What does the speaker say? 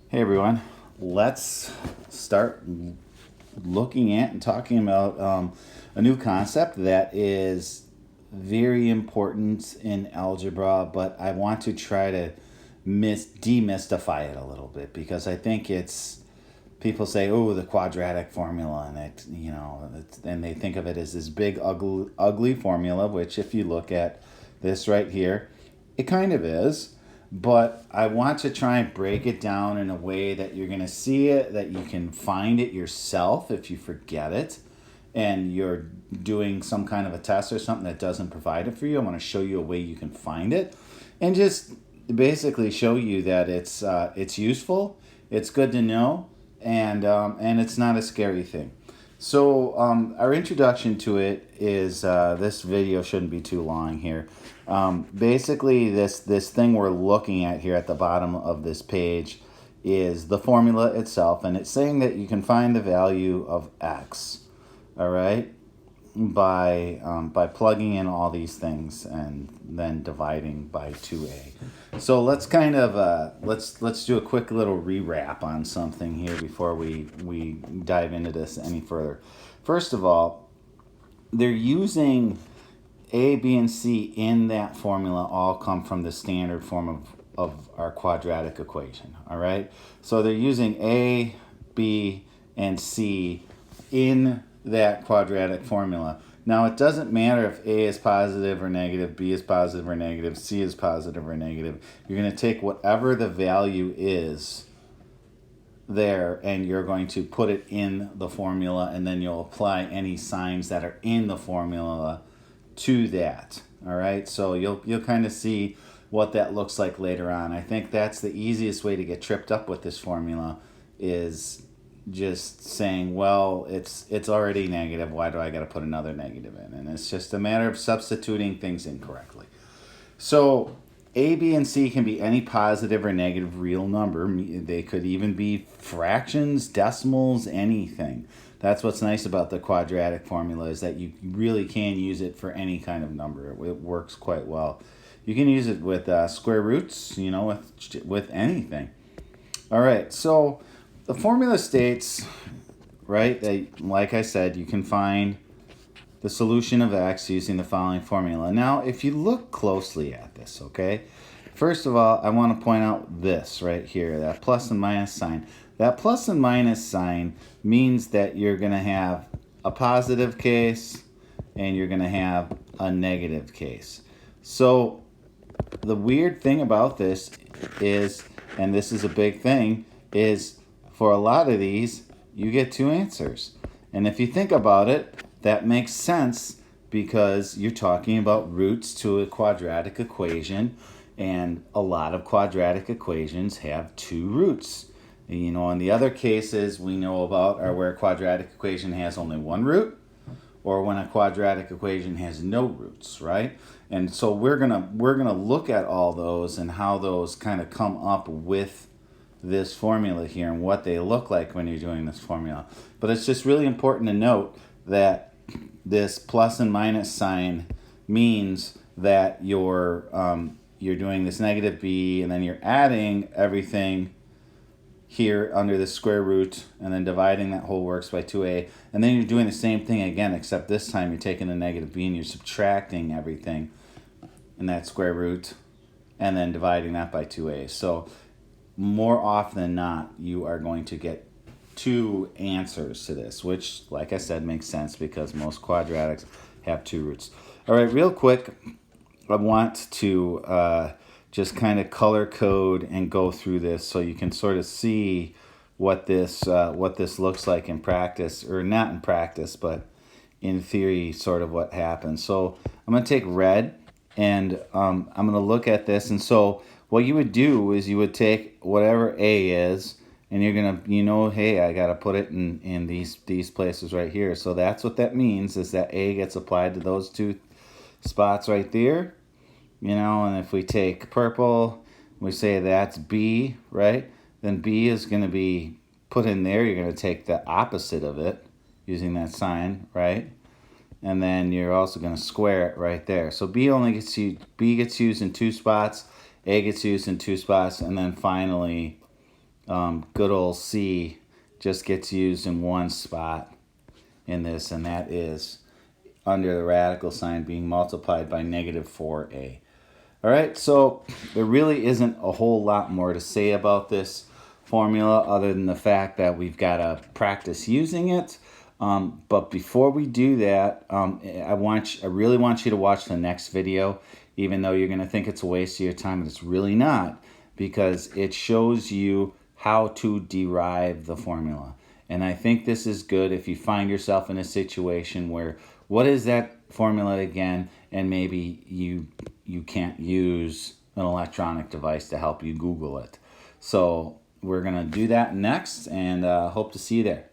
Hey everyone, let's start looking at and talking about a new concept that is very important in algebra, but I want to try to demystify it a little bit because I think it's people say, "Oh, the quadratic formula," and and they think of it as this big, ugly formula. Which, if you look at this right here, it kind of is. But I want to try and break it down in a way that you're going to see it, that you can find it yourself if you forget it, and you're doing some kind of a test or something that doesn't provide it for you. I want to show you a way you can find it, and just basically show you that it's useful, it's good to know, and it's not a scary thing. So our introduction to it is this video shouldn't be too long here. Basically, this thing we're looking at here at the bottom of this page is the formula itself, and it's saying that you can find the value of x. All right, by plugging in all these things and then dividing by 2a. So let's kind of let's do a quick little rewrap on something here before we dive into this any further. First of all, they're using a, b, and c in that formula all come from the standard form of our quadratic equation. All right, so they're using a, b, and c in that quadratic formula. Now, it doesn't matter if A is positive or negative, B is positive or negative, C is positive or negative. You're going to take whatever the value is there and you're going to put it in the formula, and then you'll apply any signs that are in the formula to that. All right, so you'll kind of see what that looks like later on. I think that's the easiest way to get tripped up with this formula, is just saying, well, it's already negative, why do I got to put another negative in? And it's just a matter of substituting things incorrectly. So a, b, and c can be any positive or negative real number. They could even be fractions, decimals, anything. That's what's nice about the quadratic formula, is that you really can use it for any kind of number. It works quite well. You can use it with square roots, with anything. All right, so the formula states, right, that, like I said, you can find the solution of x using the following formula. Now, if you look closely at this, okay, first of all, I want to point out this right here, that plus and minus sign. That plus and minus sign means that you're going to have a positive case and you're going to have a negative case. So the weird thing about this is, and this is a big thing, is for a lot of these, you get two answers. And if you think about it, that makes sense because you're talking about roots to a quadratic equation, and a lot of quadratic equations have two roots. And the other cases we know about are where a quadratic equation has only one root, or when a quadratic equation has no roots, right? And so we're gonna look at all those and how those kind of come up with this formula here and what they look like when you're doing this formula. But it's just really important to note that this plus and minus sign means that you're doing this negative b, and then you're adding everything here under the square root, and then dividing that whole works by 2a, and then you're doing the same thing again, except this time you're taking the negative b and you're subtracting everything in that square root and then dividing that by 2a. So more often than not, you are going to get two answers to this, which, like I said, makes sense because most quadratics have two roots. All right, real quick, I want to just kind of color code and go through this so you can sort of see what this looks like in practice, or not in practice, but in theory, sort of what happens. So I'm going to take red, and I'm going to look at this. And so what you would do is you would take whatever a is, and you're going to, hey, I got to put it in these places right here. So that's what that means, is that a gets applied to those two spots right there. And if we take purple, we say that's B, right? Then B is going to be put in there. You're going to take the opposite of it using that sign, right? And then you're also going to square it right there. So B gets used in two spots, A gets used in two spots, and then finally good old C just gets used in one spot in this, and that is under the radical sign being multiplied by negative 4a. All right, so there really isn't a whole lot more to say about this formula other than the fact that we've got to practice using it. But before we do that, I really want you to watch the next video, even though you're going to think it's a waste of your time, but it's really not, because it shows you how to derive the formula. And I think this is good if you find yourself in a situation where, what is that formula again? And maybe you can't use an electronic device to help you Google it. So we're going to do that next, and hope to see you there.